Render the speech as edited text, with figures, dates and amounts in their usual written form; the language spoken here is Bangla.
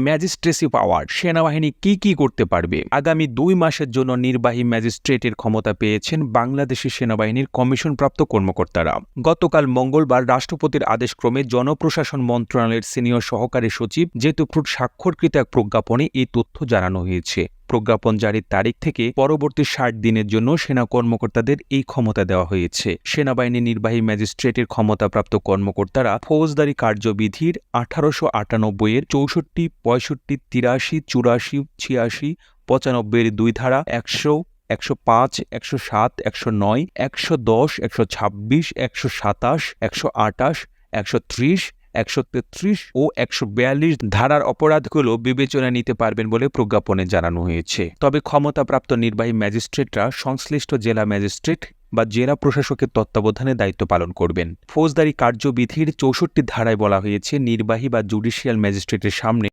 ম্যাজিস্ট্রেসি পাওয়ার, সেনাবাহিনী কি করতে পারবে? আগামী 2 মাসের জন্য নির্বাহী ম্যাজিস্ট্রেটের ক্ষমতা পেয়েছেন বাংলাদেশের সেনাবাহিনীর কমিশনপ্রাপ্ত কর্মকর্তারা। গতকাল মঙ্গলবার রাষ্ট্রপতির আদেশক্রমে জনপ্রশাসন মন্ত্রণালয়ের সিনিয়র সহকারী সচিব জেতুফ্রুট স্বাক্ষরকৃত এক প্রজ্ঞাপনে এই তথ্য জানানো হয়েছে। প্রজ্ঞাপন জারির তারিখ থেকে পরবর্তী 60 দিনের জন্য সেনা কর্মকর্তাদের এই ক্ষমতা দেওয়া হয়েছে। সেনাবাহিনী নির্বাহী ম্যাজিস্ট্রেটের ক্ষমতাপ্রাপ্ত কর্মকর্তারা ফৌজদারি কার্যবিধির 1898 এর 64, 65, 83, 84, 86, 95 এর 2 ধারা, 100, 105, 107, 109, 110, 126, 127, 128, 130, 133 ও 142 ধারার অপরাধগুলো বিবেচনায় নিতে পারবেন বলে প্রজ্ঞাপনে জানানো হয়েছে। তবে ক্ষমতাপ্রাপ্ত নির্বাহী ম্যাজিস্ট্রেটরা সংশ্লিষ্ট জেলা ম্যাজিস্ট্রেট বা জেলা প্রশাসকের তত্ত্বাবধানে দায়িত্ব পালন করবেন। ফৌজদারি কার্যবিধির 64 ধারায় বলা হয়েছে, নির্বাহী বা জুডিশিয়াল ম্যাজিস্ট্রেটের সামনে